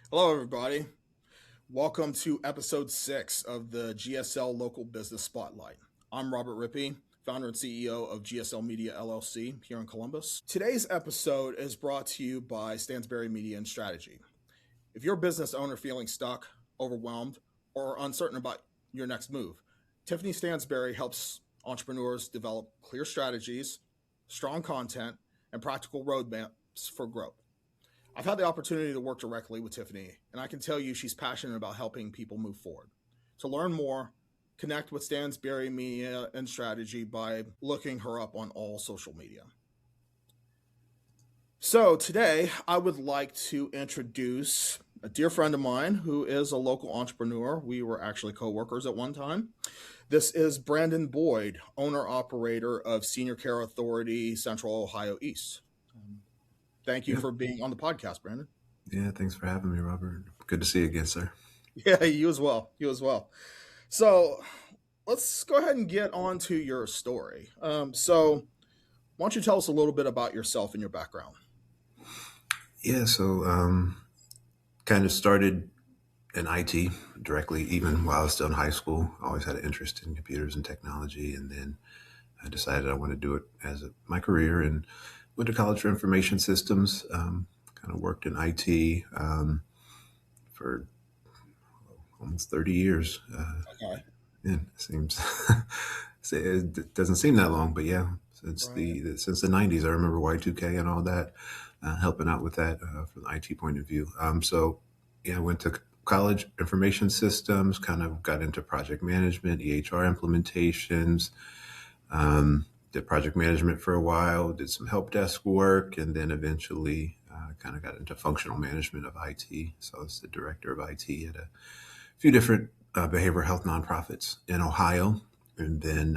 Hello, everybody. Welcome to episode 6 of the GSL Local Business Spotlight. I'm Robert Rippey, founder and CEO of GSL Media LLC here in Columbus. Today's episode is brought to you by Stansberry Media and Strategy. If you're a business owner feeling stuck, overwhelmed, or uncertain about your next move, Tiffany Stansberry helps entrepreneurs develop clear strategies, strong content, and practical roadmaps for growth. I've had the opportunity to work directly with Tiffany, and I can tell you she's passionate about helping people move forward. To learn more, connect with Stansberry Media and Strategy by looking her up on all social media. So today, I would like to introduce a dear friend of mine who is a local entrepreneur. We were actually co-workers at one time. This is Brandon Boyd, owner-operator of Senior Care Authority Central Ohio East. Thank you for being on the podcast, Brandon. Yeah, thanks for having me, Robert. Good to see you again, sir. Yeah, you as well. So let's go ahead and get on to your story. So why don't you tell us a little bit about yourself and your background? Yeah, so kind of started in IT directly, even while I was still in high school. I always had an interest in computers and technology, and then I decided I want to do it as my career and went to college for information systems, kind of worked in IT for almost 30 years. Okay. Yeah, it doesn't seem that long, but yeah, since the 90s, I remember Y2K and all that, helping out with that from the IT point of view. So yeah, I went to college, information systems, kind of got into project management, EHR implementations, did project management for a while, did some help desk work, and then eventually kind of got into functional management of IT. So I was the director of IT at a few different behavioral health nonprofits in Ohio. And then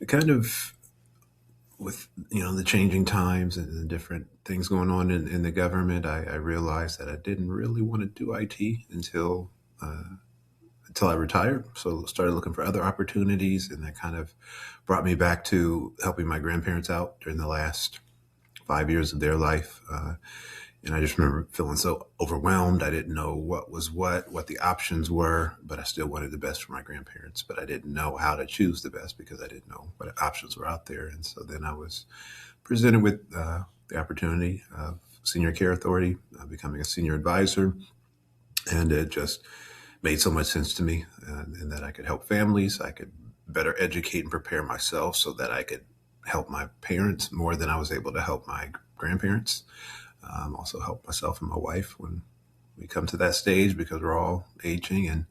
kind of with, the changing times and the different things going on in the government, I realized that I didn't really want to do IT until I retired. So started looking for other opportunities, and that kind of brought me back to helping my grandparents out during the last 5 years of their life. And I just remember feeling so overwhelmed. I didn't know what was what the options were, but I still wanted the best for my grandparents, but I didn't know how to choose the best because I didn't know what options were out there. And so then I was presented with the opportunity of Senior Care Authority, becoming a senior advisor. And it just made so much sense to me, and that I could help families. I could better educate and prepare myself so that I could help my parents more than I was able to help my grandparents. Also help myself and my wife when we come to that stage, because we're all aging, and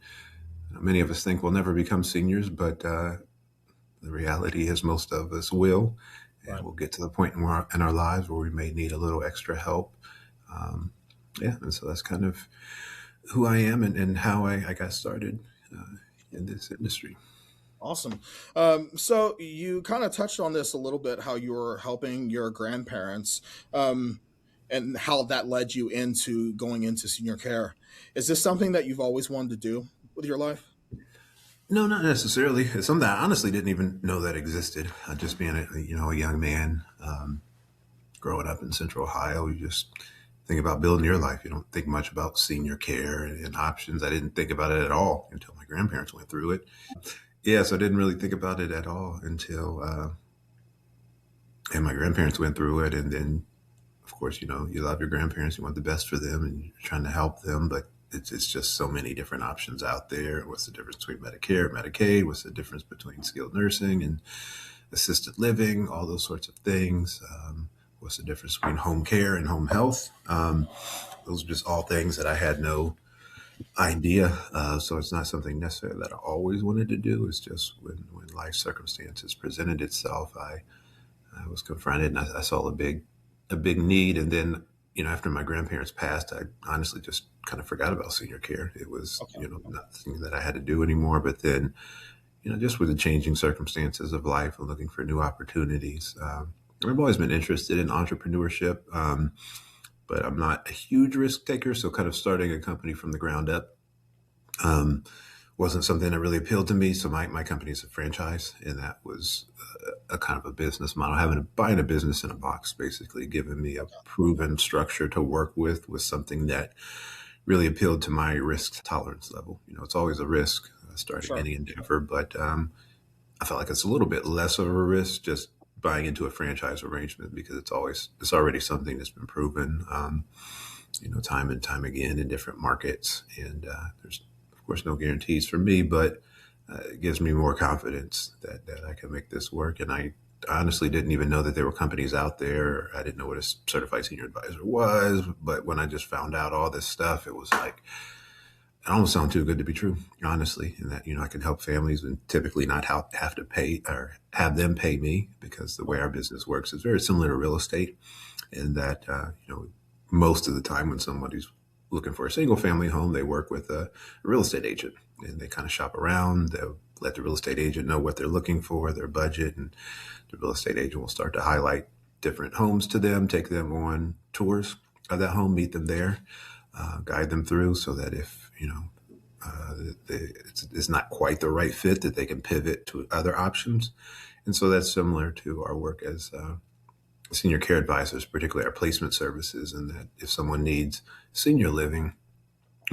many of us think we'll never become seniors, but the reality is most of us will, and we'll get to the point in our lives where we may need a little extra help. And so that's kind of who I am and how I got started in this industry. Awesome. So you kind of touched on this a little bit, how you were helping your grandparents, and how that led you into going into senior care. Is this something that you've always wanted to do with your life? No, not necessarily. It's something I honestly didn't even know that existed. Just being a young man, growing up in Central Ohio, you just think about building your life. You don't think much about senior care and options. I didn't think about it at all until my grandparents went through it. Yeah, so I didn't really think about it at all until and my grandparents went through it. And then, of course, you love your grandparents. You want the best for them, and you're trying to help them. But it's just so many different options out there. What's the difference between Medicare, Medicaid? What's the difference between skilled nursing and assisted living? All those sorts of things. What's the difference between home care and home health? Those are just all things that I had no idea. So it's not something necessarily that I always wanted to do. It's just when life circumstances presented itself, I was confronted, and I saw a big need. And then, after my grandparents passed, I honestly just kind of forgot about senior care. It was, Okay. not something that I had to do anymore. But then, just with the changing circumstances of life and looking for new opportunities, I've always been interested in entrepreneurship, but I'm not a huge risk taker. So kind of starting a company from the ground up um, wasn't something that really appealed to me. So my company is a franchise, and that was a kind of a business model, buying a business in a box, basically giving me a Okay. proven structure to work with was something that really appealed to my risk tolerance level. It's always a risk starting Sure. any endeavor, but I felt like it's a little bit less of a risk just buying into a franchise arrangement because it's already something that's been proven, time and time again in different markets. And there's of course no guarantees for me, but it gives me more confidence that I can make this work. And I honestly didn't even know that there were companies out there. I didn't know what a certified senior advisor was, but when I just found out all this stuff, it was like, it almost sounds too good to be true, honestly. And that, I can help families and typically not have to pay or have them pay me, because the way our business works is very similar to real estate in that, most of the time when somebody's looking for a single family home, they work with a real estate agent, and they kind of shop around. They'll let the real estate agent know what they're looking for, their budget, and the real estate agent will start to highlight different homes to them, take them on tours of that home, meet them there, guide them through so that if, it's not quite the right fit, that they can pivot to other options. And so that's similar to our work as senior care advisors, particularly our placement services, and that if someone needs senior living,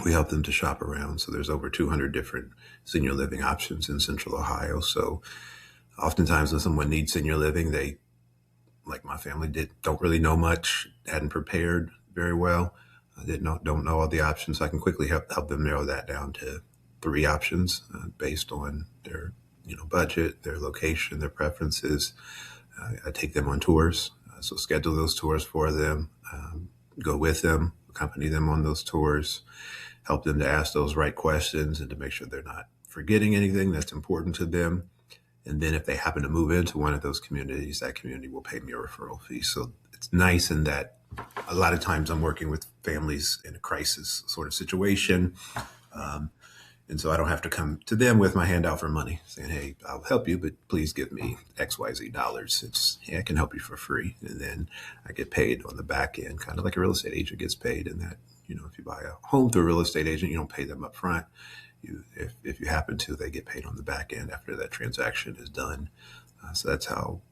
we help them to shop around. So there's over 200 different senior living options in Central Ohio. So oftentimes when someone needs senior living, they, like my family don't really know much, hadn't prepared very well, don't know all the options. So I can quickly help them narrow that down to 3 options based on their budget, their location, their preferences. I take them on tours, so schedule those tours for them, go with them, accompany them on those tours, help them to ask those right questions and to make sure they're not forgetting anything that's important to them. And then if they happen to move into one of those communities, that community will pay me a referral fee. So it's nice in that a lot of times I'm working with families in a crisis sort of situation. Um, and so I don't have to come to them with my hand out for money saying, hey, I'll help you, but please give me XYZ dollars. It's, hey, I can help you for free. And then I get paid on the back end, kind of like a real estate agent gets paid in that, if you buy a home through a real estate agent, you don't pay them up front. If you happen to, they get paid on the back end after that transaction is done. So that's how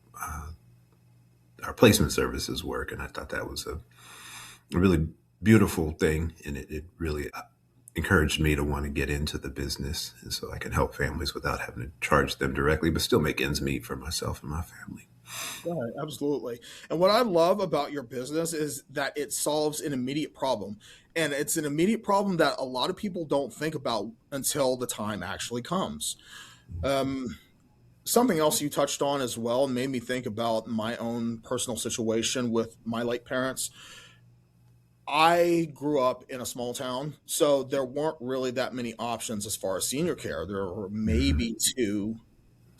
our placement services work. And I thought that was a really beautiful thing. And it really encouraged me to want to get into the business. And so I can help families without having to charge them directly, but still make ends meet for myself and my family. Right, absolutely. And what I love about your business is that it solves an immediate problem. And it's an immediate problem that a lot of people don't think about until the time actually comes. Um, Something else you touched on as well and made me think about my own personal situation with my late parents. I grew up in a small town, so there weren't really that many options as far as senior care. There were Mhm. maybe 2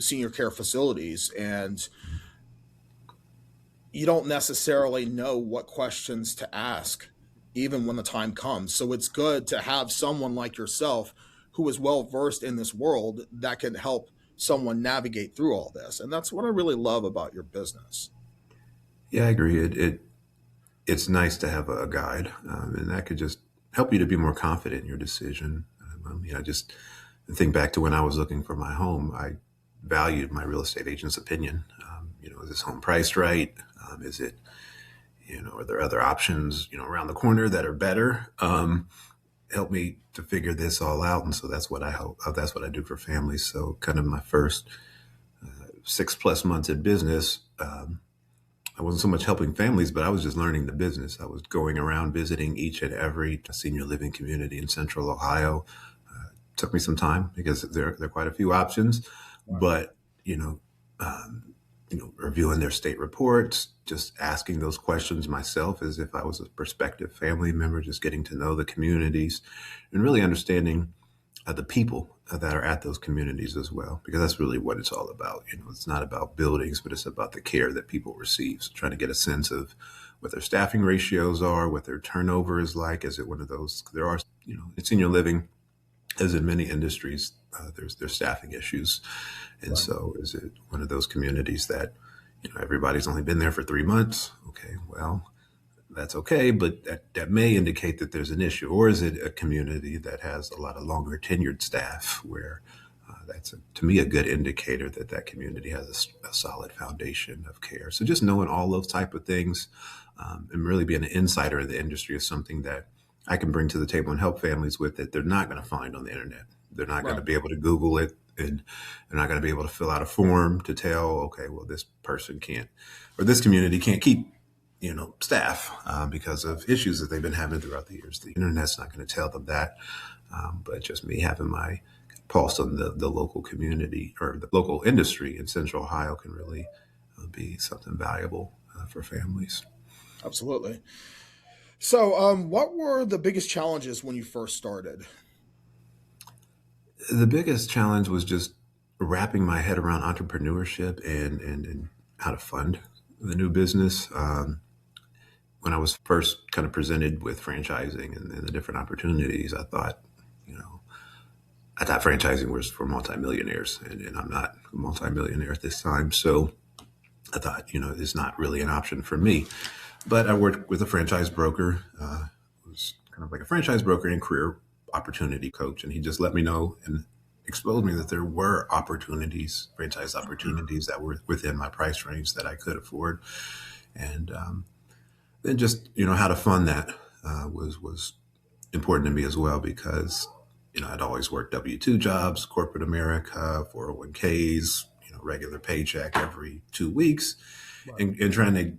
senior care facilities, and you don't necessarily know what questions to ask even when the time comes. So it's good to have someone like yourself who is well versed in this world that can help someone navigate through all this. And that's what I really love about your business. Yeah, I agree. It's nice to have a guide, and that could just help you to be more confident in your decision. I just think back to when I was looking for my home. I valued my real estate agent's opinion. Is this home priced right? Is it, are there other options, around the corner that are better? Help me to figure this all out. And so that's what I hope. That's what I do for families. So kind of my first 6+ months in business, I wasn't so much helping families, but I was just learning the business. I was going around visiting each and every senior living community in Central Ohio. Took me some time because there are quite a few options, Right. but you know, um, reviewing their state reports, just asking those questions myself as if I was a prospective family member, just getting to know the communities and really understanding the people that are at those communities as well, because that's really what it's all about. It's not about buildings, but it's about the care that people receive. So trying to get a sense of what their staffing ratios are, what their turnover is like. Is it one of those? There are, in senior living, as in many industries, there's staffing issues, and Right. so is it one of those communities that everybody's only been there for 3 months? Okay, well, that's okay, but that may indicate that there's an issue. Or is it a community that has a lot of longer tenured staff where that's, to me, a good indicator that that community has a solid foundation of care. So just knowing all those type of things, and really being an insider in the industry is something that I can bring to the table and help families with that they're not going to find on the internet. They're not going to Right. be able to Google it, and they're not going to be able to fill out a form to tell, okay, well, this person can't, or this community can't keep staff because of issues that they've been having throughout the years. The internet's not going to tell them that, but just me having my pulse on the local community or the local industry in Central Ohio can really be something valuable for families. Absolutely. So, what were the biggest challenges when you first started? The biggest challenge was just wrapping my head around entrepreneurship and how to fund the new business. When I was first kind of presented with franchising and the different opportunities, you know, I thought franchising was for multimillionaires, and I'm not a multimillionaire at this time. So I thought, it's not really an option for me. But I worked with a franchise broker, was kind of like a franchise broker and career opportunity coach, and he just let me know and exposed me that there were opportunities, franchise opportunities that were within my price range that I could afford, and then just how to fund that was important to me as well because I'd always worked W-2 jobs, corporate America, 401ks, regular paycheck every 2 weeks, Right. and trying to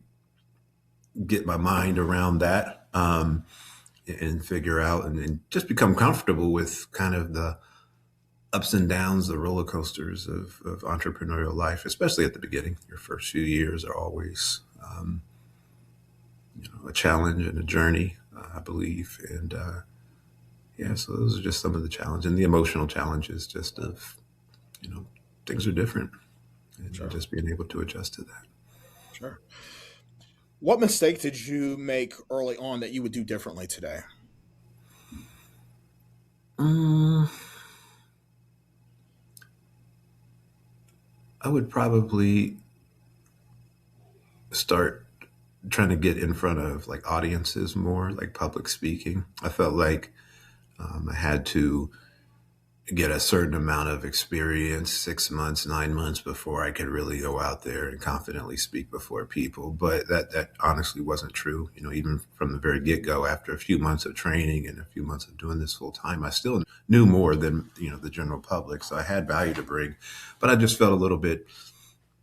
get my mind around that, and figure out and just become comfortable with kind of the ups and downs, the roller coasters of entrepreneurial life, especially at the beginning. Your first few years are always a challenge and a journey, I believe. And yeah, so those are just some of the challenges and the emotional challenges just of, you know, things are different and Sure. just being able to adjust to that. Sure. What mistake did you make early on that you would do differently today? Mm, I would probably start trying to get in front of like audiences more, like public speaking. I felt like I had to get a certain amount of experience, 6 months, 9 months before I could really go out there and confidently speak before people. But that honestly wasn't true. Even from the very get go, after a few months of training and a few months of doing this full time, I still knew more than the general public. So I had value to bring, but I just felt a little bit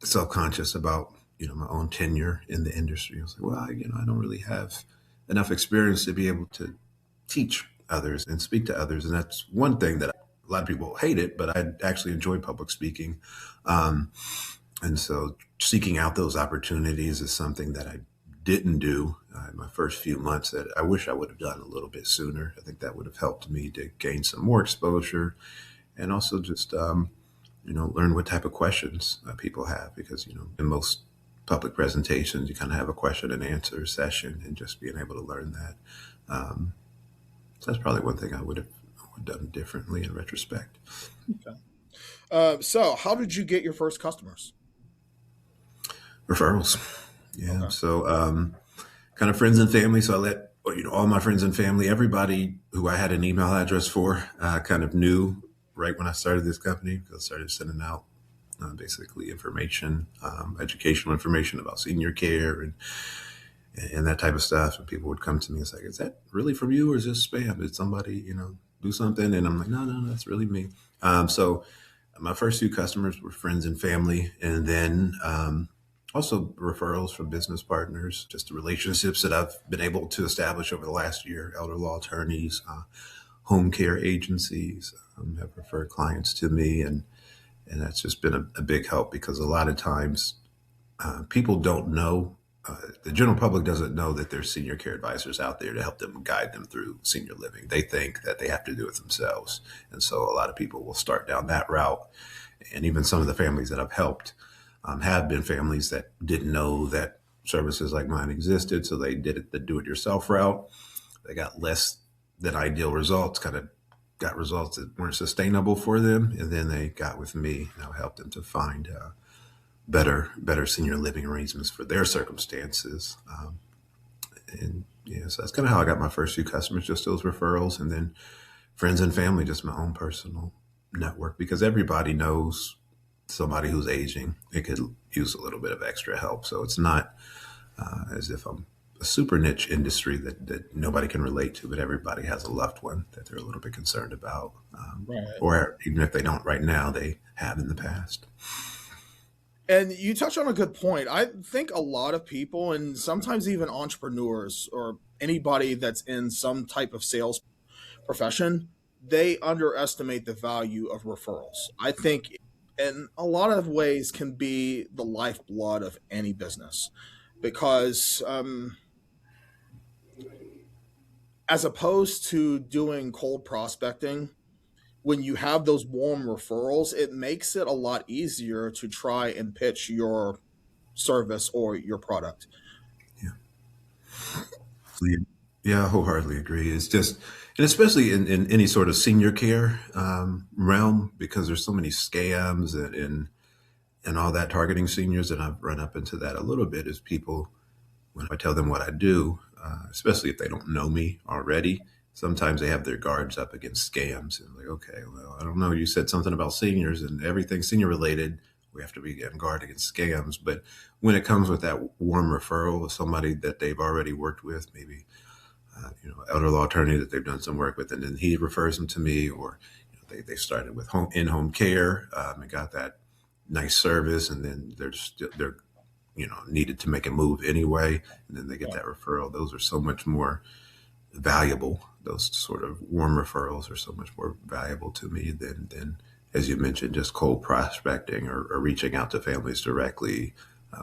self conscious about my own tenure in the industry. I was like, well, I don't really have enough experience to be able to teach others and speak to others. And that's one thing that a lot of people hate it, but I actually enjoy public speaking. Um, and so seeking out those opportunities is something that I didn't do in my first few months that I wish I would have done a little bit sooner. I think that would have helped me to gain some more exposure and also just, learn what type of questions people have because, in most public presentations, you kind of have a question and answer session and just being able to learn that. Um, so that's probably one thing I would have done differently in retrospect. Okay. So, how did you get your first customers? Referrals. Yeah. Okay. So, kind of friends and family. So I let, all my friends and family, everybody who I had an email address for, kind of knew right when I started this company because I started sending out basically information, educational information about senior care and that type of stuff. And people would come to me and say, is that really from you or is this spam? Did somebody, do something? And I'm like, no, no, no, that's really me. So my first few customers were friends and family. And then also referrals from business partners, just the relationships that I've been able to establish over the last year, elder law attorneys, home care agencies have referred clients to me. And that's just been a big help because a lot of times people don't know the general public doesn't know that there's senior care advisors out there to help them guide them through senior living. They think that they have to do it themselves. And so a lot of people will start down that route. And even some of the families that I've helped have been families that didn't know that services like mine existed. So they did it the do it yourself route. They got less than ideal results, kind of got results that weren't sustainable for them. And then they got with me and I helped them to find better senior living arrangements for their circumstances. And yeah, so that's kind of how I got my first few customers, just those referrals, and then friends and family, just my own personal network, because everybody knows somebody who's aging. It could use a little bit of extra help. So it's not as if I'm a super niche industry that nobody can relate to, but everybody has a loved one that they're a little bit concerned about. Right. Or even if they don't right now, they have in the past. And you touch on a good point. I think a lot of people, and sometimes even entrepreneurs or anybody that's in some type of sales profession, they underestimate the value of referrals. I think in a lot of ways can be the lifeblood of any business because as opposed to doing cold prospecting, when you have those warm referrals, it makes it a lot easier to try and pitch your service or your product. Yeah. Yeah, I wholeheartedly agree. It's just, and especially in any sort of senior care realm, because there's so many scams and all that targeting seniors, and I've run up into that a little bit. Is people, when I tell them what I do, especially if they don't know me already, sometimes they have their guards up against scams. And like, okay, well, I don't know. You said something about seniors and everything senior related. We have to be on guard against scams. But when it comes with that warm referral of somebody that they've already worked with, maybe elder law attorney that they've done some work with, and then he refers them to me, or they started with in-home care and got that nice service, and then they're needed to make a move anyway, and then they get that referral. Those are so much more valuable. Those sort of warm referrals are so much more valuable to me than as you mentioned, just cold prospecting or reaching out to families directly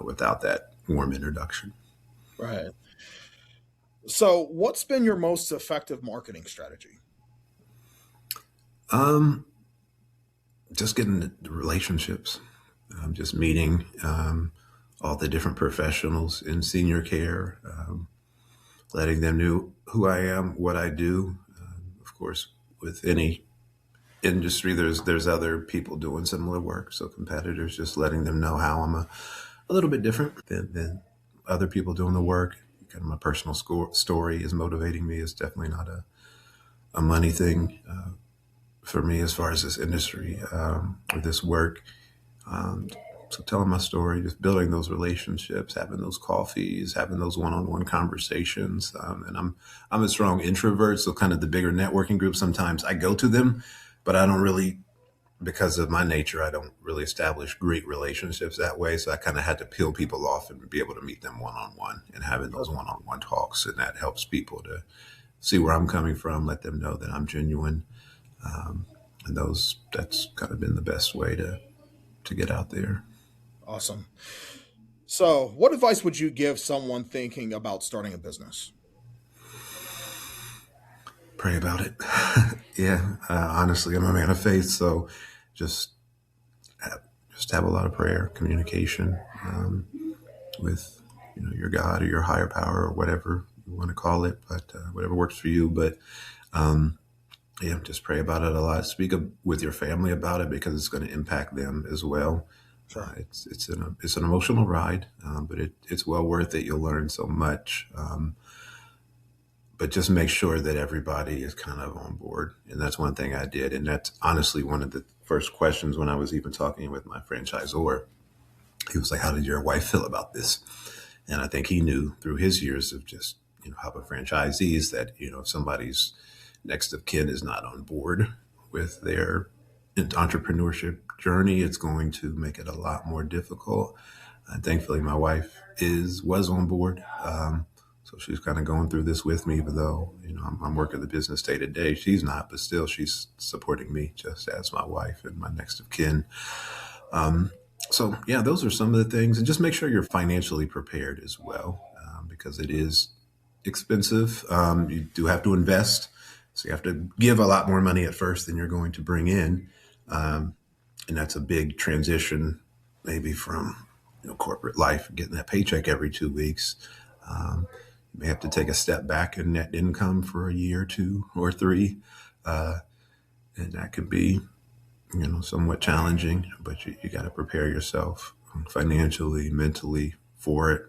without that warm introduction. Right. So, what's been your most effective marketing strategy? Um, just getting the relationships, just meeting all the different professionals in senior care, letting them know who I am, what I do. Of course, with any industry, there's other people doing similar work, so competitors, just letting them know how I'm a little bit different than other people doing the work. Kind of my personal story is motivating me. It's definitely not a money thing for me as far as this industry or this work. Um, so telling my story, just building those relationships, having those coffees, having those one-on-one conversations. And I'm a strong introvert, so kind of the bigger networking groups, sometimes I go to them, but I don't really, because of my nature, I don't really establish great relationships that way. So I kind of had to peel people off and be able to meet them one-on-one and having those one-on-one talks. And that helps people to see where I'm coming from, let them know that I'm genuine. And that's kind of been the best way to get out there. Awesome. So, what advice would you give someone thinking about starting a business? Pray about it. Yeah, honestly, I'm a man of faith, so just have, just have a lot of prayer, communication with your God or your higher power or whatever you want to call it, but whatever works for you. But um, yeah, just pray about it a lot. Speak with your family about it because it's going to impact them as well. Sure. It's an emotional ride, but it's well worth it. You'll learn so much. But just make sure that everybody is kind of on board. And that's one thing I did. And that's honestly one of the first questions when I was even talking with my franchisor. He was like, how did your wife feel about this? And I think he knew through his years of just, helping franchisees that, if somebody's next of kin is not on board with their entrepreneurship journey, it's going to make it a lot more difficult. And thankfully, my wife was on board. So she's kind of going through this with me, even though, I'm working the business day to day. She's not, but still she's supporting me just as my wife and my next of kin. So yeah, those are some of the things, and just make sure you're financially prepared as well, because it is expensive. You do have to invest, so you have to give a lot more money at first than you're going to bring in, and that's a big transition, maybe from corporate life, getting that paycheck every 2 weeks. You may have to take a step back in net income for a year, 2 or 3, and that can be somewhat challenging, but you got to prepare yourself financially, mentally for it.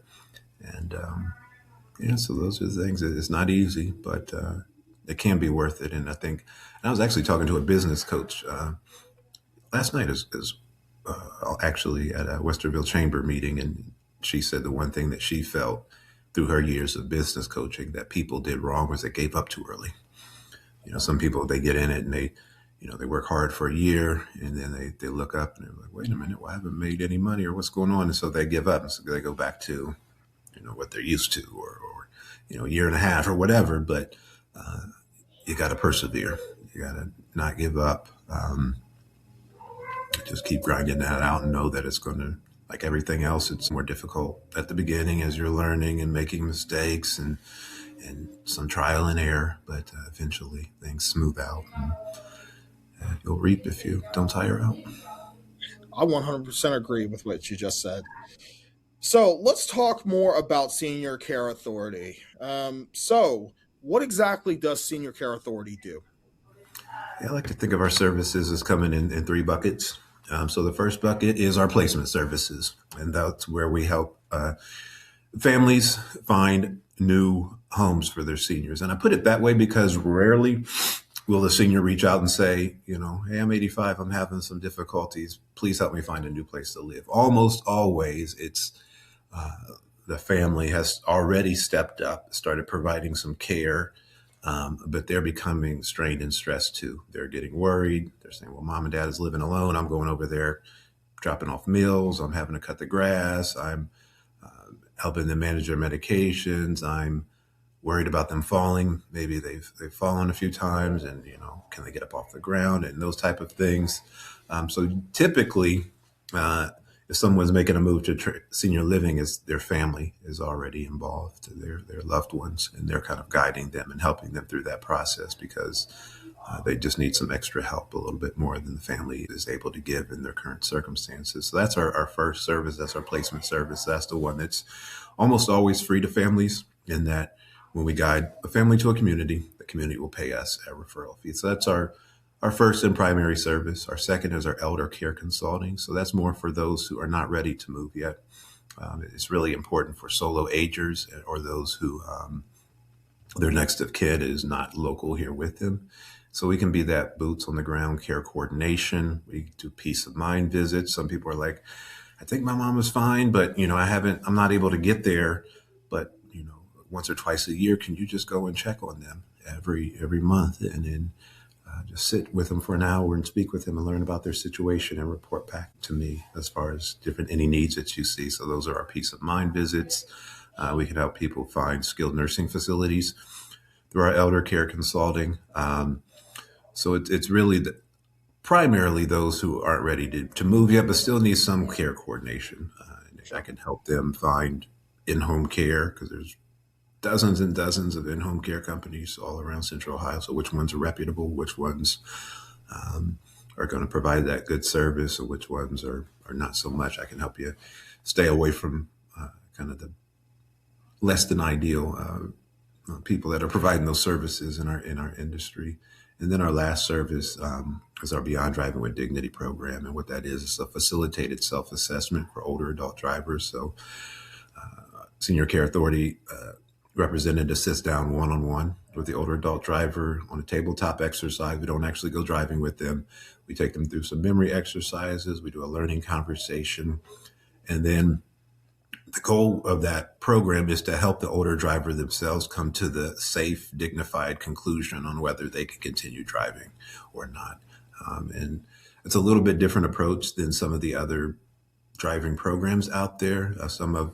And yeah, so those are the things. It's not easy, but it can be worth it. And I think, and I was actually talking to a business coach last night, is actually at a Westerville Chamber meeting, and she said the one thing that she felt through her years of business coaching that people did wrong was they gave up too early. Some people, they get in it and they work hard for a year, and then they look up and they're like, wait a minute, well, I haven't made any money, or what's going on? And so they give up, and so they go back to what they're used to, or a year and a half or whatever. But you got to persevere. You got to not give up. Just keep grinding that out, and know that it's going to, like everything else, it's more difficult at the beginning as you're learning and making mistakes and some trial and error, but eventually things smooth out, and you'll reap if you don't tire out. I 100% agree with what you just said. So let's talk more about Senior Care Authority. So, what exactly does Senior Care Authority do? Yeah, I like to think of our services as coming in 3 buckets. So the first bucket is our placement services, and that's where we help families find new homes for their seniors. And I put it that way because rarely will the senior reach out and say, hey, I'm 85, I'm having some difficulties. Please help me find a new place to live. Almost always, it's the family has already stepped up, started providing some care, but they're becoming strained and stressed too. They're getting worried. They're saying, well, mom and dad is living alone. I'm going over there, dropping off meals. I'm having to cut the grass. I'm helping them manage their medications. I'm worried about them falling. Maybe they've fallen a few times, and can they get up off the ground, and those type of things. So typically, if someone's making a move to senior living, is their family is already involved, their loved ones, and they're kind of guiding them and helping them through that process, because they just need some extra help, a little bit more than the family is able to give in their current circumstances. So that's our first service. That's our placement service. That's the one that's almost always free to families, in that when we guide a family to a community, the community will pay us a referral fee. So that's our first and primary service. Our second is our elder care consulting. So that's more for those who are not ready to move yet. It's really important for solo agers, or those who their next of kin is not local here with them. So we can be that boots on the ground care coordination. We do peace of mind visits. Some people are like, I think my mom is fine, but I'm not able to get there. But once or twice a year, can you just go and check on them every month, and then just sit with them for an hour and speak with them and learn about their situation and report back to me as far as any needs that you see. So those are our peace of mind visits. We can help people find skilled nursing facilities through our elder care consulting. So it's really primarily those who aren't ready to move yet, but still need some care coordination. I can help them find in-home care, because there's dozens and dozens of in-home care companies all around Central Ohio. So which ones are reputable, which ones are going to provide that good service, or which ones are not so much. I can help you stay away from kind of the less than ideal people that are providing those services in our industry. And then our last service is our Beyond Driving with Dignity program. And what that is a facilitated self-assessment for older adult drivers. So Senior Care Authority representative sits down one-on-one with the older adult driver on a tabletop exercise. We don't actually go driving with them. We take them through some memory exercises. We do a learning conversation. And then the goal of that program is to help the older driver themselves come to the safe, dignified conclusion on whether they can continue driving or not. And it's a little bit different approach than some of the other driving programs out there.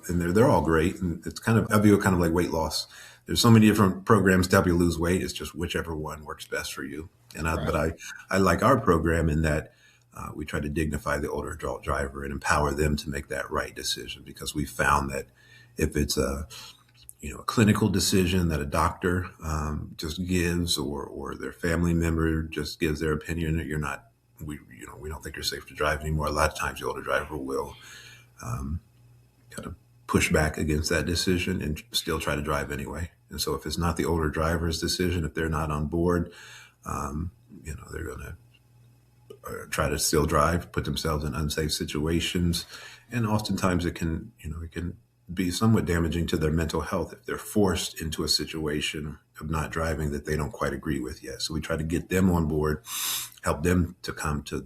They're all great. And it's kind of, I view it kind of like weight loss. There's so many different programs to help you lose weight. It's just whichever one works best for you. And Right. but I like our program in that We try to dignify the older adult driver and empower them to make that right decision, because we found that if it's a clinical decision that a doctor just gives, or their family member just gives their opinion that we don't think you're safe to drive anymore. A lot of times the older driver will kind of push back against that decision and still try to drive anyway. And so if it's not the older driver's decision, if they're not on board, they're going to try to still drive, put themselves in unsafe situations. And oftentimes it can be somewhat damaging to their mental health if they're forced into a situation of not driving that they don't quite agree with yet. So we try to get them on board, help them to come to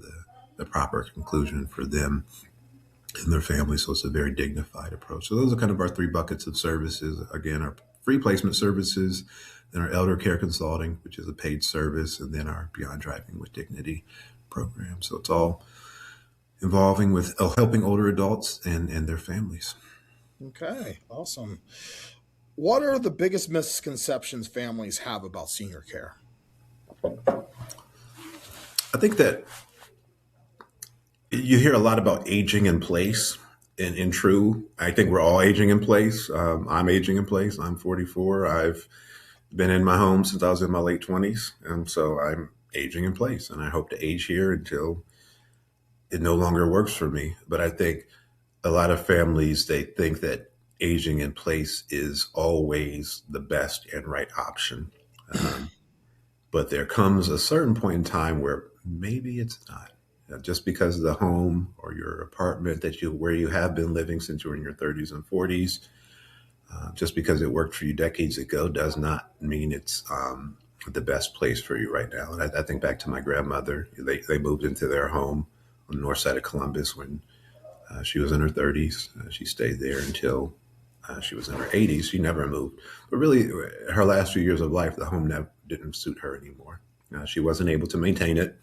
the proper conclusion for them and their family. So it's a very dignified approach. So those are kind of our three buckets of services. Again, our free placement services, then our elder care consulting, which is a paid service, and then our Beyond Driving with Dignity program. So it's all involving with helping older adults and their families. Okay, awesome. What are the biggest misconceptions families have about senior care? I think that you hear a lot about aging in place. And in true, I think we're all aging in place. I'm aging in place. I'm 44. I've been in my home since I was in my late 20s. And so I'm aging in place. And I hope to age here until it no longer works for me. But I think a lot of families, they think that aging in place is always the best and right option. But there comes a certain point in time where maybe it's not. Just because the home or your apartment where you have been living since you were in your 30s and 40s, just because it worked for you decades ago does not mean it's the best place for you right now. And I think back to my grandmother. They moved into their home on the north side of Columbus when she was in her 30s. She stayed there until she was in her 80s. She never moved. But really, her last few years of life, the home didn't suit her anymore. She wasn't able to maintain it.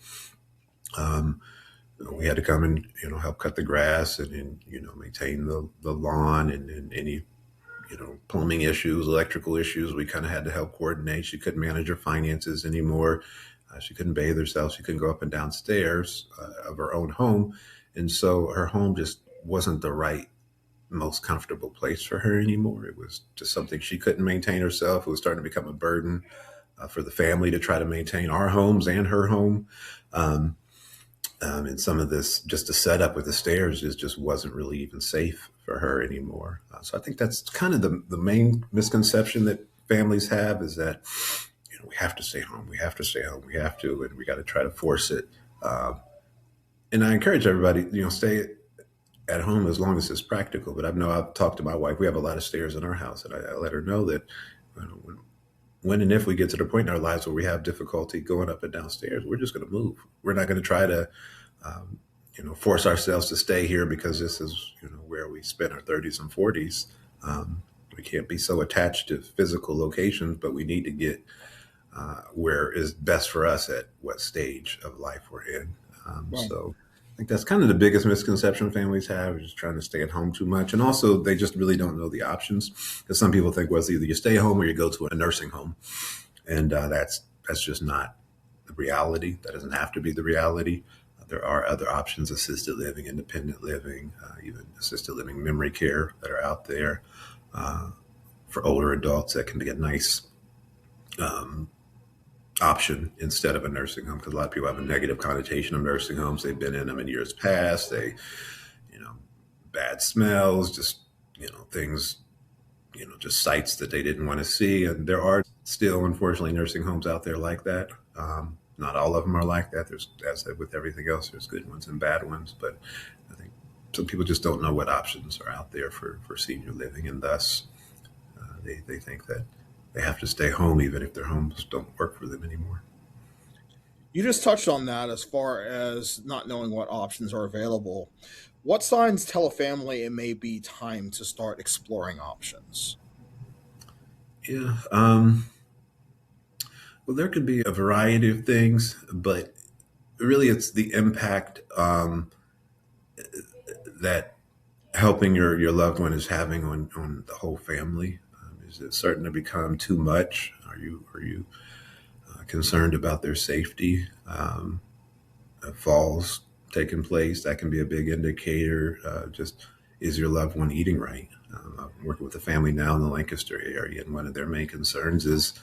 We had to come and help cut the grass and maintain the lawn and any plumbing issues, electrical issues. We kind of had to help coordinate. She couldn't manage her finances anymore. She couldn't bathe herself. She couldn't go up and down stairs of her own home. And so her home just wasn't the right, most comfortable place for her anymore. It was just something she couldn't maintain herself. It was starting to become a burden for the family to try to maintain our homes and her home. And some of this, just the setup with the stairs, just wasn't really even safe for her anymore. So I think that's kind of the main misconception that families have, is that we have to stay home. We have to stay home. We have to, and we got to try to force it. And I encourage everybody, stay at home as long as it's practical. But I've talked to my wife. We have a lot of stairs in our house, and I let her know that when and if we get to the point in our lives where we have difficulty going up and downstairs, we're just going to move. We're not going to try to, force ourselves to stay here because this is, where we spent our 30s and 40s. We can't be so attached to physical locations, but we need to get where is best for us at what stage of life we're in. Right. So I think that's kind of the biggest misconception families have, is just trying to stay at home too much. And also they just really don't know the options, because some people think, well, it's either you stay home or you go to a nursing home. And that's just not the reality. That doesn't have to be the reality. There are other options: assisted living, independent living, even assisted living memory care that are out there for older adults that can be a nice option instead of a nursing home, because a lot of people have a negative connotation of nursing homes. They've been in them in years past. Bad smells, just, things, just sights that they didn't want to see. And there are still, unfortunately, nursing homes out there like that. Not all of them are like that. There's, as with everything else, there's good ones and bad ones. But I think some people just don't know what options are out there for senior living. And thus, they think that they have to stay home even if their homes don't work for them anymore. You just touched on that as far as not knowing what options are available. What signs tell a family it may be time to start exploring options? Yeah. Well, there could be a variety of things, but really it's the impact that helping your loved one is having on the whole family. Is it starting to become too much? Are you concerned about their safety? Falls taking place. That can be a big indicator. Just is your loved one eating right? I'm working with a family now in the Lancaster area, and one of their main concerns is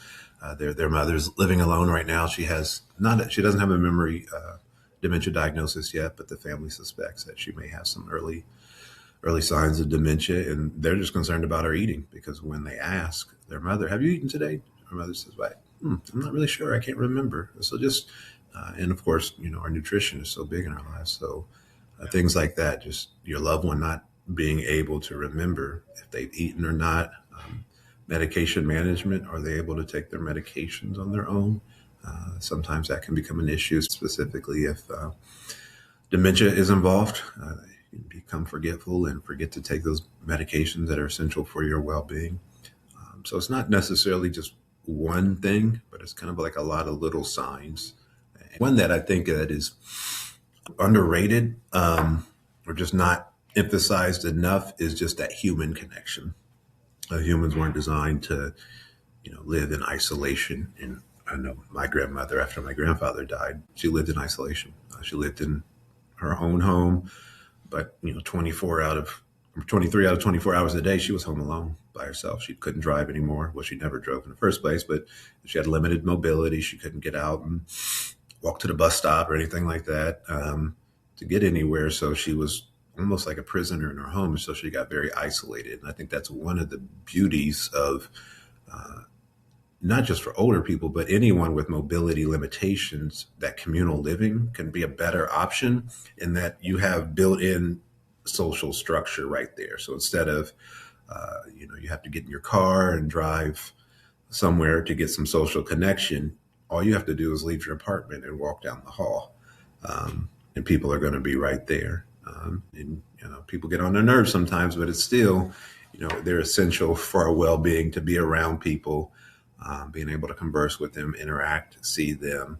their mother's living alone right now. She doesn't have a memory dementia diagnosis yet, but the family suspects that she may have some early signs of dementia, and they're just concerned about her eating because when they ask their mother, "Have you eaten today?" Her mother says, "Why? I'm not really sure. I can't remember." So just and of course, our nutrition is so big in our lives. So things like that, just your loved one not being able to remember if they've eaten or not. Medication management, are they able to take their medications on their own? Sometimes that can become an issue, specifically if dementia is involved. You become forgetful and forget to take those medications that are essential for your well-being. So it's not necessarily just one thing, but it's kind of like a lot of little signs. One that I think that is underrated or just not emphasized enough is just that human connection. Humans weren't designed to, live in isolation. And I know my grandmother, after my grandfather died, she lived in isolation. She lived in her own home, but 23 out of 24 hours a day, she was home alone by herself. She couldn't drive anymore. Well, she never drove in the first place, but she had limited mobility. She couldn't get out and walk to the bus stop or anything like that to get anywhere. So she was almost like a prisoner in her home. So she got very isolated. And I think that's one of the beauties of not just for older people, but anyone with mobility limitations, that communal living can be a better option in that you have built-in social structure right there. So instead of, you have to get in your car and drive somewhere to get some social connection, all you have to do is leave your apartment and walk down the hall. And people are going to be right there. And people get on their nerves sometimes, but it's still, they're essential for our well-being to be around people, being able to converse with them, interact, see them.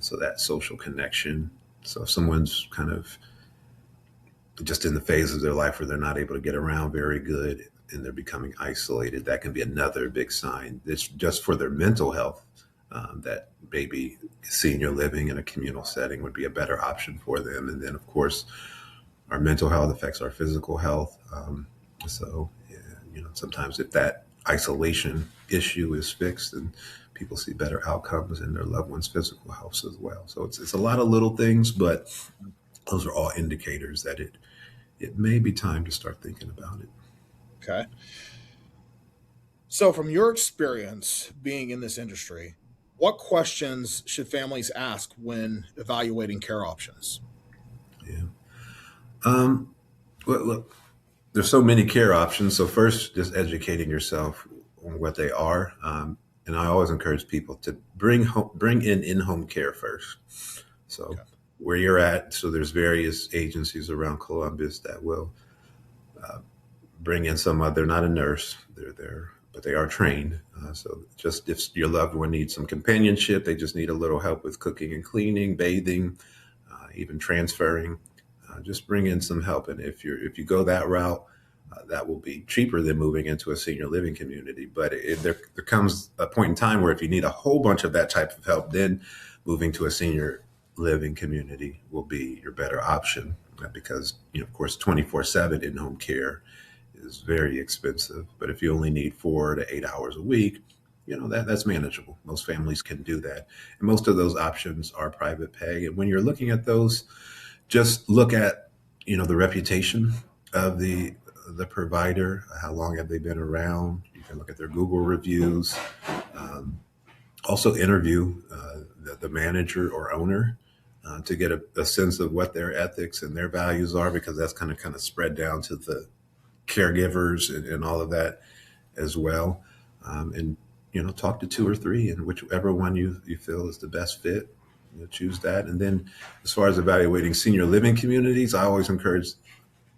So that social connection. So if someone's kind of just in the phase of their life where they're not able to get around very good and they're becoming isolated, that can be another big sign. It's just for their mental health that maybe senior living in a communal setting would be a better option for them. And then, of course, our mental health affects our physical health. Sometimes if that isolation issue is fixed, then people see better outcomes in their loved one's physical health as well. So it's a lot of little things, but those are all indicators that it may be time to start thinking about it. Okay. So, from your experience being in this industry, what questions should families ask when evaluating care options? Yeah. Well, look, there's so many care options. So first, just educating yourself on what they are. And I always encourage people to bring in-home care first. So Okay. where you're at, so there's various agencies around Columbus that will bring in they're not a nurse, they're there, but they are trained. So just if your loved one needs some companionship, they just need a little help with cooking and cleaning, bathing, even transferring, just bring in some help. And if you go that route, that will be cheaper than moving into a senior living community. But there comes a point in time where if you need a whole bunch of that type of help, then moving to a senior living community will be your better option because, of course, 24/7 in-home care is very expensive. But if you only need 4 to 8 hours a week, that's manageable. Most families can do that. And most of those options are private pay. And when you're looking at those, just look at, the reputation of the provider. How long have they been around? You can look at their Google reviews. Also interview the manager or owner to get a sense of what their ethics and their values are, because that's kind of spread down to the caregivers and all of that as well. And talk to 2 or 3, and whichever one you feel is the best fit, choose that. And then as far as evaluating senior living communities, I always encourage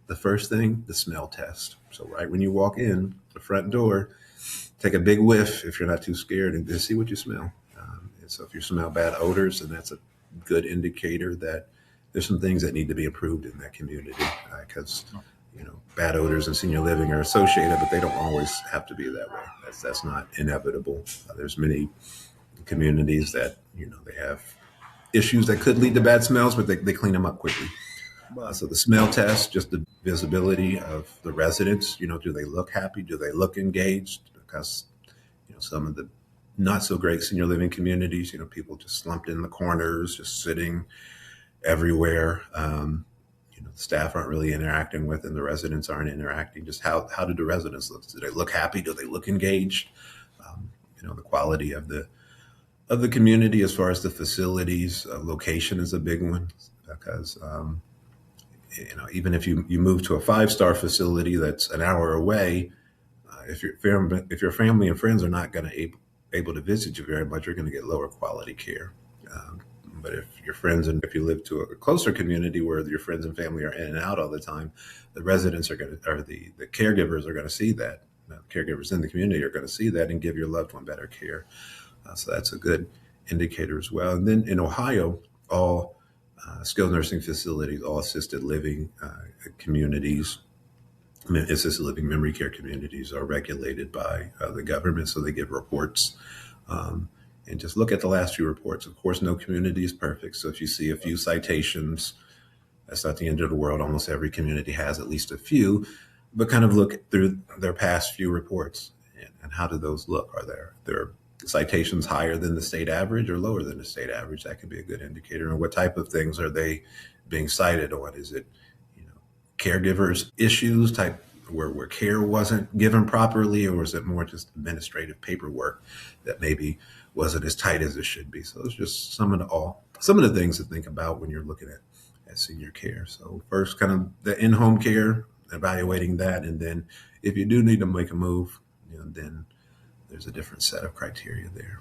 the first thing, the smell test. So right when you walk in the front door, take a big whiff if you're not too scared and see what you smell. And so if you smell bad odors, then that's a good indicator that there's some things that need to be improved in that community, because bad odors in senior living are associated, but they don't always have to be that way. That's not inevitable. There's many communities that they have issues that could lead to bad smells, but they clean them up quickly. Right. So the smell test, just the visibility of the residents, do they look happy? Do they look engaged? Because, some of the not so great senior living communities, people just slumped in the corners, just sitting everywhere. The staff aren't really interacting with, and the residents aren't interacting. Just how do the residents look? Do they look happy? Do they look engaged? The quality of the community as far as the facilities, location is a big one because even if you move to a 5-star facility that's an hour away, if your family and friends are not going to able to visit you very much, you're going to get lower quality care. Um, but if your friends and if you live to a closer community where your friends and family are in and out all the time, the residents are going to, or the caregivers are going to see that. Caregivers in the community are going to see that and give your loved one better care. So that's a good indicator as well. And then in Ohio, all skilled nursing facilities, all assisted living communities, assisted living memory care communities are regulated by the government, so they give reports. And just look at the last few reports. Of course, no community is perfect. So if you see a few citations, that's not the end of the world. Almost every community has at least a few, but kind of look through their past few reports and how do those look? Are there citations higher than the state average or lower than the state average? That could be a good indicator. And what type of things are they being cited on? Is it caregivers issues type where care wasn't given properly, or is it more just administrative paperwork that maybe wasn't as tight as it should be? So it's just some of the things to think about when you're looking at senior care. So first, kind of the in-home care, evaluating that, and then if you do need to make a move, then there's a different set of criteria there.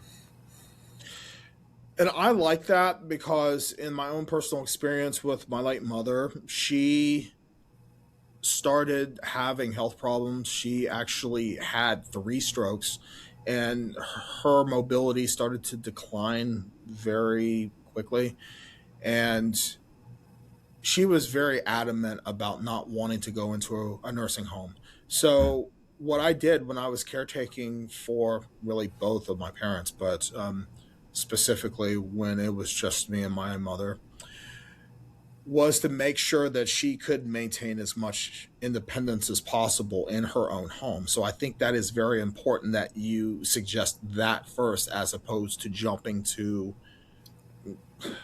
And I like that because in my own personal experience with my late mother, she started having health problems. She actually had 3 strokes, and her mobility started to decline very quickly. And she was very adamant about not wanting to go into a nursing home. So, what I did when I was caretaking for really both of my parents, but specifically when it was just me and my mother, was to make sure that she could maintain as much independence as possible in her own home. So I think that is very important that you suggest that first as opposed to jumping to,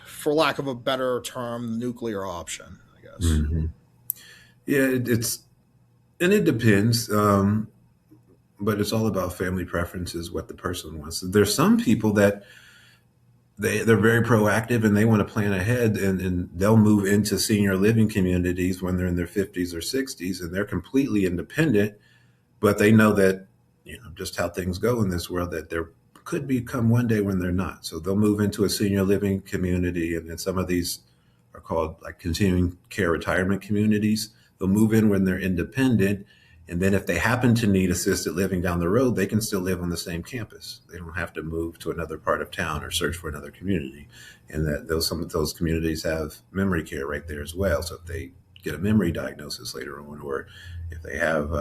for lack of a better term, nuclear option, I guess. Mm-hmm. Yeah, it depends. But it's all about family preferences, what the person wants. There's some people that they're very proactive and they want to plan ahead, and they'll move into senior living communities when they're in their 50s or 60s, and they're completely independent, but they know that, just how things go in this world, that there could become one day when they're not. So they'll move into a senior living community, and then some of these are called like continuing care retirement communities. They'll move in when they're independent, and then if they happen to need assisted living down the road, they can still live on the same campus. They don't have to move to another part of town or search for another community. And some of those communities have memory care right there as well. So if they get a memory diagnosis later on, or if they have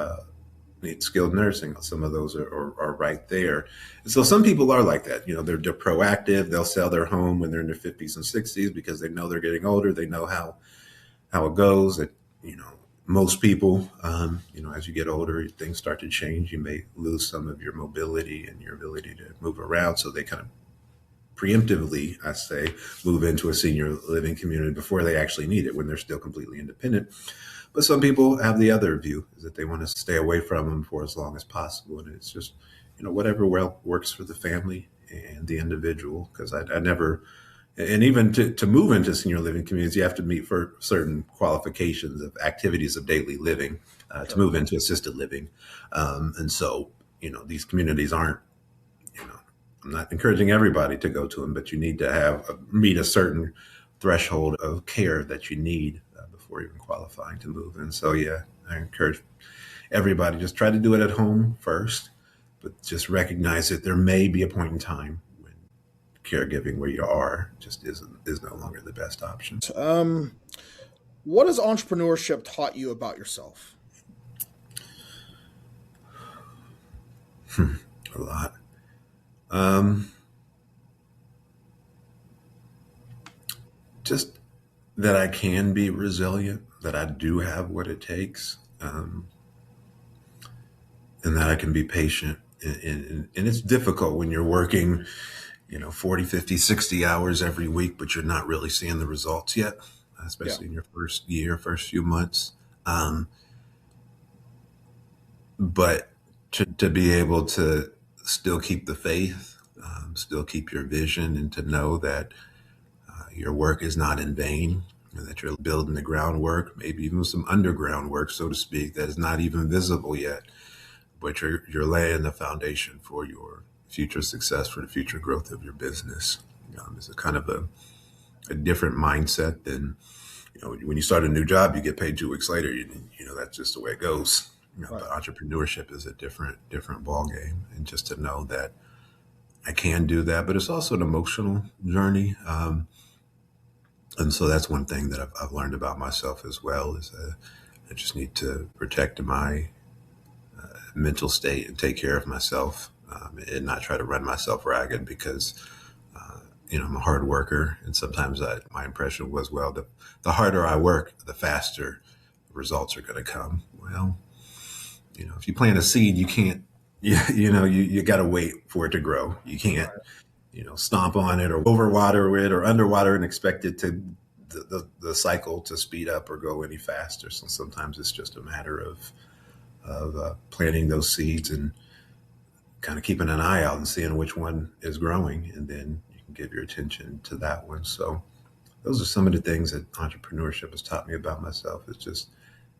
need skilled nursing, some of those are right there. And so some people are like that. They're proactive. They'll sell their home when they're in their 50s and 60s because they know they're getting older. They know how it goes. That most people, as you get older, things start to change. You may lose some of your mobility and your ability to move around. So they kind of preemptively, I say, move into a senior living community before they actually need it when they're still completely independent. But some people have the other view, is that they want to stay away from them for as long as possible. And it's just, whatever works for the family and the individual. Because I never, and even to move into senior living communities, you have to meet for certain qualifications of activities of daily living to Sure. move into assisted living. And so, these communities aren't, I'm not encouraging everybody to go to them, but you need to meet a certain threshold of care that you need before even qualifying to move. And so, yeah, I encourage everybody, just try to do it at home first, but just recognize that there may be a point in time when caregiving where you are just is no longer the best option. Um, what has entrepreneurship taught you about yourself? A lot. Um, just that I can be resilient, that I do have what it takes, and that I can be patient. And it's difficult when you're working, 40, 50, 60 hours every week, but you're not really seeing the results yet, Yeah. especially in your first year, first few months. But to be able to still keep the faith, still keep your vision, and to know that your work is not in vain, and that you're building the groundwork, maybe even some underground work, so to speak, that is not even visible yet, but you're laying the foundation for your future success, for the future growth of your business. It's a kind of a different mindset than, when you start a new job, you get paid 2 weeks later. That's just the way it goes. Right. But entrepreneurship is a different ball game, and just to know that I can do that, but it's also an emotional journey. And so that's one thing that I've learned about myself as well is I just need to protect my mental state and take care of myself, and not try to run myself ragged because I'm a hard worker, and sometimes my impression was, well, the harder I work, the faster results are going to come. Well, if you plant a seed, you can't, you got to wait for it to grow. You can't, Right. stomp on it or overwater it or underwater and expect it to the cycle to speed up or go any faster. So sometimes it's just a matter of planting those seeds and kind of keeping an eye out and seeing which one is growing, and then you can give your attention to that one. So those are some of the things that entrepreneurship has taught me about myself. Is just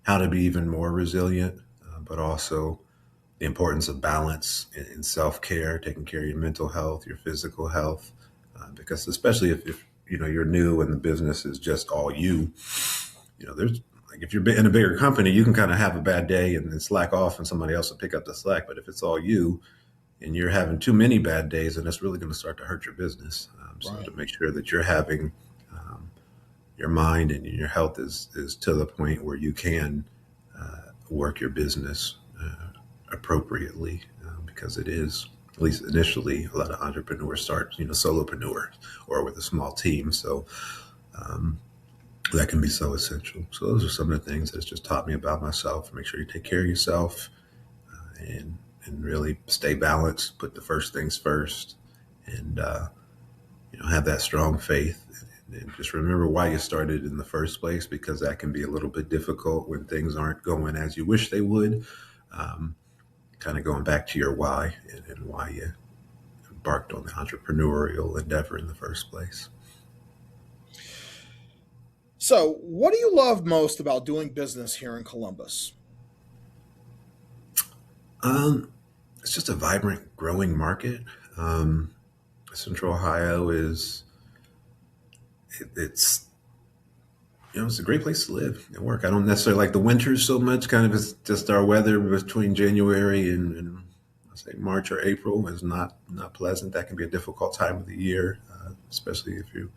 how to be even more resilient, but also the importance of balance and self-care, taking care of your mental health, your physical health, because especially if you're new and the business is just all you, there's like, if you're in a bigger company, you can kind of have a bad day and then slack off and somebody else will pick up the slack. But if it's all you and you're having too many bad days, then that's really going to start to hurt your business. So Right. to make sure that you're having your mind and your health is to the point where you can work your business appropriately, because it is, at least initially, a lot of entrepreneurs start, solopreneur or with a small team. So that can be so essential. So those are some of the things that it's just taught me about myself. Make sure you take care of yourself, and really stay balanced. Put the first things first, and have that strong faith. And just remember why you started in the first place, because that can be a little bit difficult when things aren't going as you wish they would. Um, Kind of going back to your why, and why you embarked on the entrepreneurial endeavor in the first place. So, what do you love most about doing business here in Columbus? Um, it's just a vibrant, growing market. Um, Central Ohio it's it's a great place to live and work. I don't necessarily like the winters so much. Kind of, it's just our weather between January and I say March or April is not pleasant. That can be a difficult time of the year, especially if you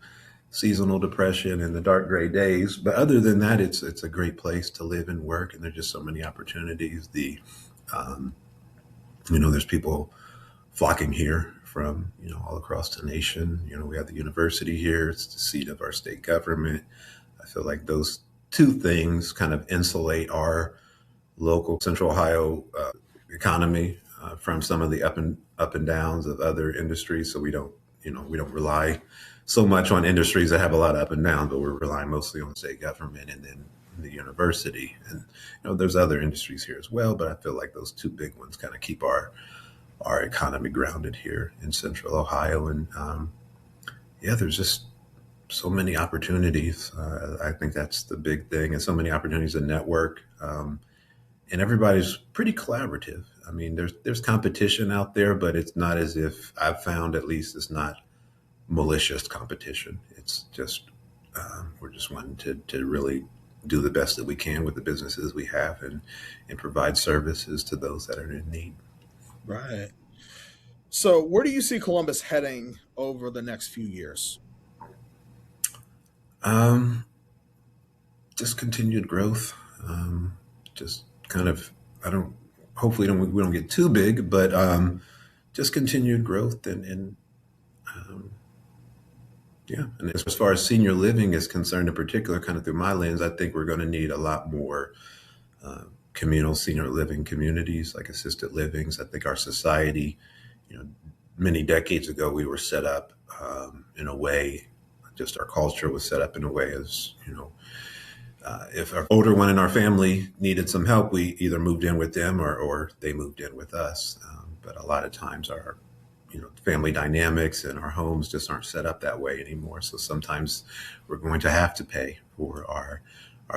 seasonal depression and the dark gray days. But other than that, it's a great place to live and work, and there's just so many opportunities. Um, there's people flocking here from all across the nation. We have the university here; it's the seat of our state government. I feel like those two things kind of insulate our local Central Ohio economy from some of the up and downs of other industries. So we don't rely so much on industries that have a lot of up and down, but we're relying mostly on the state government and then the university. And there's other industries here as well, but I feel like those two big ones kind of keep our economy grounded here in Central Ohio. And yeah, there's just so many opportunities. I think that's the big thing, and so many opportunities to network. And everybody's pretty collaborative. I mean, there's competition out there, but it's not, as if I've found, at least, it's not malicious competition. It's just we're just wanting to really do the best that we can with the businesses we have, and provide services to those that are in need. Right. So, where do you see Columbus heading over the next few years? Um, just continued growth. Just kind of, I don't. Hopefully, we don't get too big, but just continued growth, and Yeah. And as far as senior living is concerned, in particular, kind of through my lens, I think we're going to need a lot more communal senior living communities like assisted livings. I think our society, you know, many decades ago, we were set up in a way, just our culture was set up in a way as, if our older one in our family needed some help, we either moved in with them or they moved in with us. But a lot of times our family dynamics and our homes just aren't set up that way anymore. So sometimes we're going to have to pay for our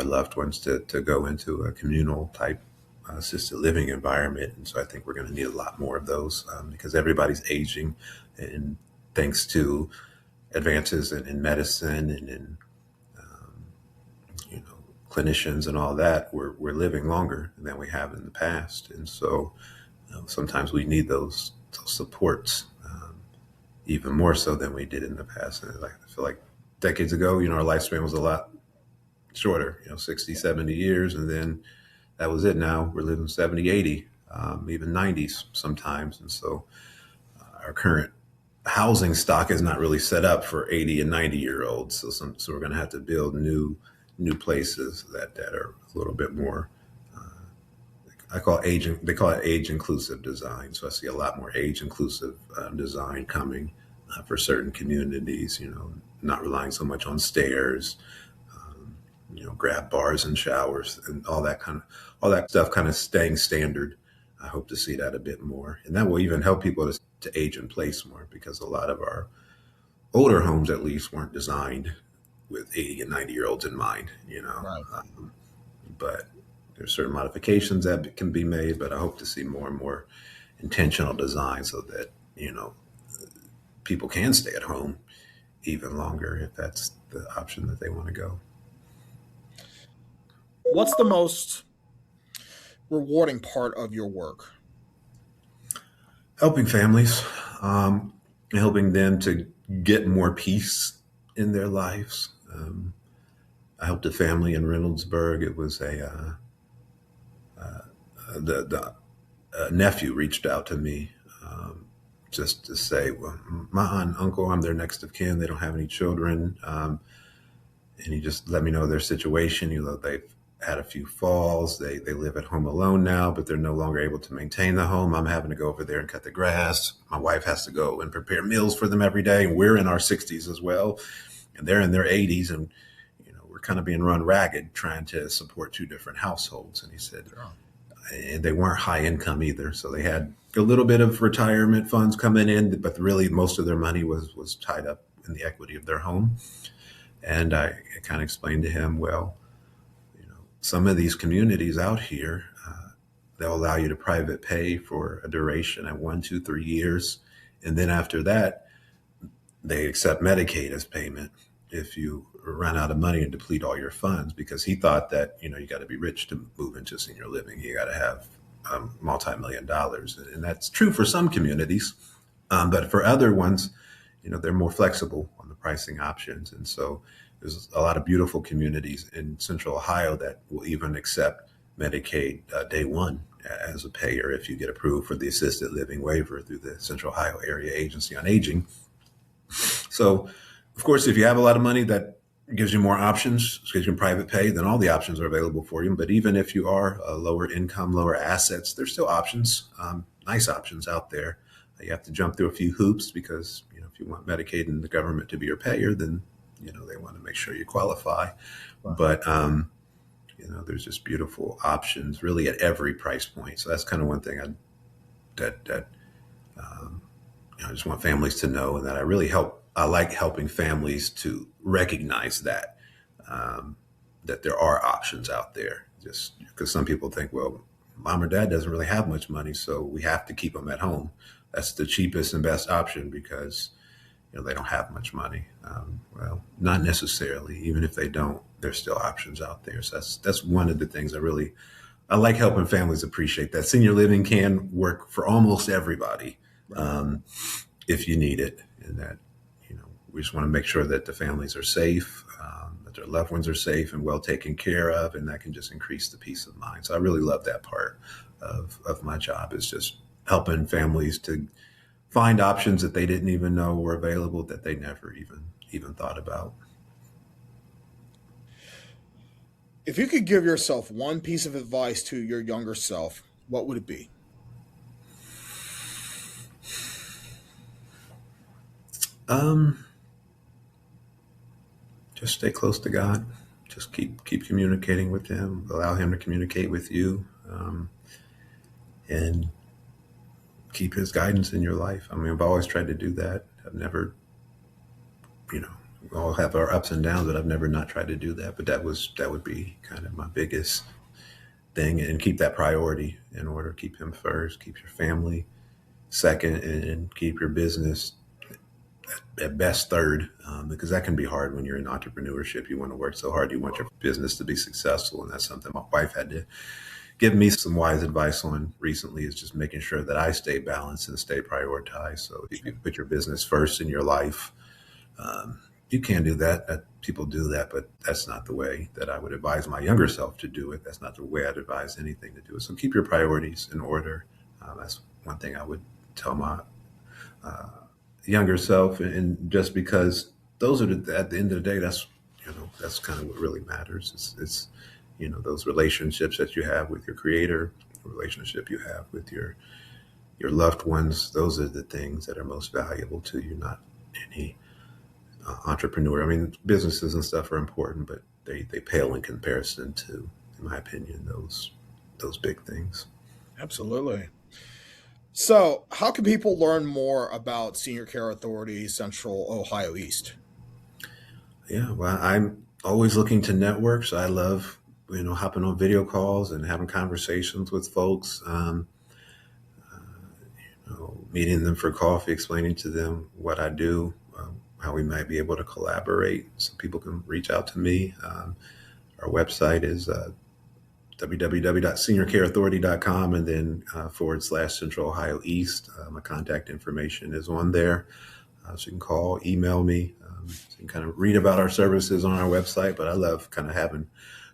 loved ones to go into a communal type assisted living environment. And so I think we're going to need a lot more of those because everybody's aging. And thanks to advances in medicine and in clinicians and all that, we're living longer than we have in the past. And so sometimes we need those supports even more so than we did in the past. And I feel like decades ago, our lifespan was a lot shorter, 60, 70 years. And then that was it. Now we're living 70, 80, even 90s sometimes. And so our current housing stock is not really set up for 80 and 90-year-olds. So we're going to have to build new places that are a little bit more, they call it age inclusive design. So I see a lot more age inclusive design coming for certain communities, not relying so much on stairs, grab bars and showers and all that stuff kind of staying standard. I hope to see that a bit more. And that will even help people to age in place more, because a lot of our older homes, at least, weren't designed with 80 and 90-year-olds in mind, Right. But there's certain modifications that can be made, but I hope to see more and more intentional design so that, people can stay at home even longer if that's the option that they want to go. What's the most rewarding part of your work? Helping families, helping them to get more peace in their lives. I helped a family in Reynoldsburg. It was the nephew reached out to me just to say, well, my aunt and uncle, I'm their next of kin. They don't have any children. And he just let me know their situation. They've had a few falls. They live at home alone now, but they're no longer able to maintain the home. I'm having to go over there and cut the grass. My wife has to go and prepare meals for them every day. And we're in our 60s as well. And they're in their 80s. And, we're kind of being run ragged trying to support two different households. And he said, and they weren't high income either. So they had a little bit of retirement funds coming in, but really most of their money was tied up in the equity of their home. And I kind of explained to him, well, some of these communities out here, they'll allow you to private pay for a duration at 1, 2, 3 years. And then after that, they accept Medicaid as payment if you run out of money and deplete all your funds, because he thought that, you got to be rich to move into senior living. You got to have multi-million dollars. And that's true for some communities. But for other ones, they're more flexible on the pricing options. And so there's a lot of beautiful communities in Central Ohio that will even accept Medicaid day one as a payer if you get approved for the assisted living waiver through the Central Ohio Area Agency on Aging. So, of course, if you have a lot of money, that gives you more options because you can private pay, then all the options are available for you. But even if you are a lower income, lower assets, there's still options, nice options out there. You have to jump through a few hoops because, if you want Medicaid and the government to be your payer, then, they want to make sure you qualify. Wow. But, there's just beautiful options really at every price point. So that's kind of one thing I just want families to know, and that I like helping families to recognize that, that there are options out there, just because some people think, well, mom or dad doesn't really have much money, so we have to keep them at home. That's the cheapest and best option because, they don't have much money. Well, not necessarily. Even if they don't, there's still options out there. So that's one of the things I like helping families appreciate, that senior living can work for almost everybody if you need it, and that we just want to make sure that the families are safe, that their loved ones are safe and well taken care of, and that can just increase the peace of mind. So I really love that part of my job, is just helping families to find options that they didn't even know were available, that they never even thought about. If you could give yourself one piece of advice to your younger self, what would it be? Um, just stay close to God. Just keep communicating with Him. Allow Him to communicate with you, and keep His guidance in your life. I mean, I've always tried to do that. I've never, you know, we all have our ups and downs, but I've never not tried to do that. But that would be kind of my biggest thing, and keep that priority in order. Keep Him first. Keep your family second, and keep your business at best third, because that can be hard when you're in entrepreneurship. You want to work so hard, you want your business to be successful, and that's something my wife had to give me some wise advice on recently, is just making sure that I stay balanced and stay prioritized. So if you put your business first in your life, you can do that. People do that, but that's not the way that I would advise my younger self to do it. That's not the way I'd advise anything to do it. So keep your priorities in order. That's one thing I would tell my younger self. And just because those are at the end of the day, that's kind of what really matters. It's those relationships that you have with your creator, the relationship you have with your loved ones. Those are the things that are most valuable to you, not any entrepreneur. I mean, businesses and stuff are important, but they pale in comparison to, in my opinion, those big things. Absolutely. So, how can people learn more about Senior Care Authority Central Ohio East? Yeah, well, I'm always looking to network, so I love hopping on video calls and having conversations with folks. Meeting them for coffee, explaining to them what I do, how we might be able to collaborate. So people can reach out to me. Our website is www.seniorcareauthority.com, and then /Central Ohio East. My contact information is on there. So you can call, email me. So you can kind of read about our services on our website, but I love kind of having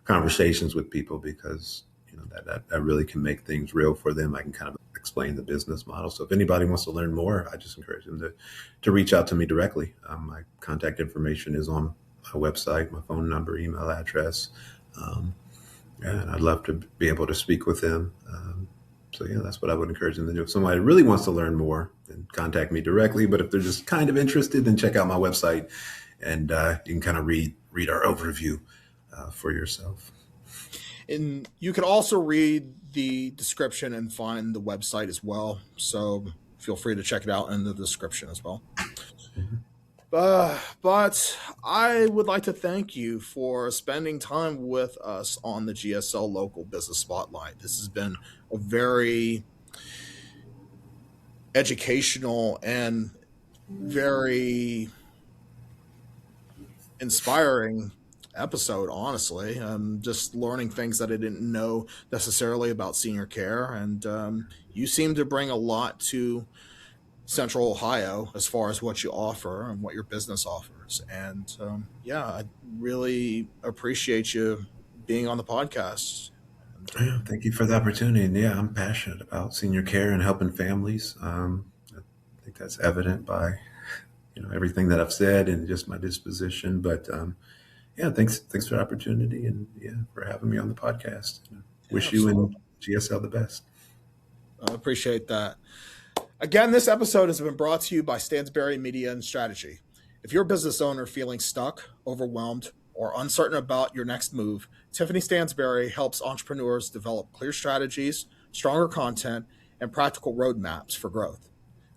conversations with people, because that really can make things real for them. I can kind of explain the business model. So if anybody wants to learn more, I just encourage them to reach out to me directly. My contact information is on my website, my phone number, email address. And I'd love to be able to speak with them. So that's what I would encourage them to do. If somebody really wants to learn more, then contact me directly. But if they're just kind of interested, then check out my website, and you can kind of read our overview for yourself. And you can also read the description and find the website as well. So feel free to check it out in the description as well. Mm-hmm. But I would like to thank you for spending time with us on the GSL Local Business Spotlight. This has been a very educational and very inspiring episode, honestly. Just learning things that I didn't know necessarily about senior care. And you seem to bring a lot to Central Ohio as far as what you offer and what your business offers. And I really appreciate you being on the podcast. Yeah, thank you for the opportunity. And yeah, I'm passionate about senior care and helping families. I think that's evident by everything that I've said and just my disposition. But thanks for the opportunity, and for having me on the podcast. Wish you and GSL the best. I appreciate that. Again, this episode has been brought to you by Stansberry Media and Strategy. If you're a business owner feeling stuck, overwhelmed, or uncertain about your next move, Tiffany Stansberry helps entrepreneurs develop clear strategies, stronger content, and practical roadmaps for growth.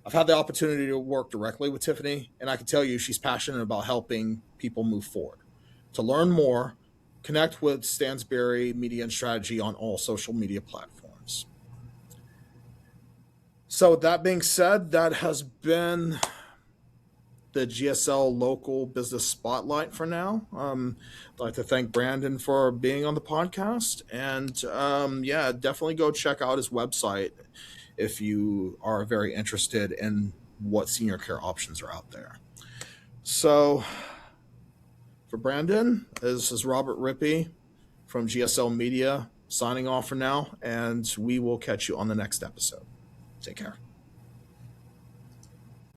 I've had the opportunity to work directly with Tiffany, and I can tell you she's passionate about helping people move forward. To learn more, connect with Stansberry Media and Strategy on all social media platforms. So that being said, that has been the GSL Local Business Spotlight for now. I'd like to thank Brandon for being on the podcast. And definitely go check out his website if you are very interested in what senior care options are out there. So for Brandon, this is Robert Rippey from GSL Media signing off for now, and we will catch you on the next episode. Take care.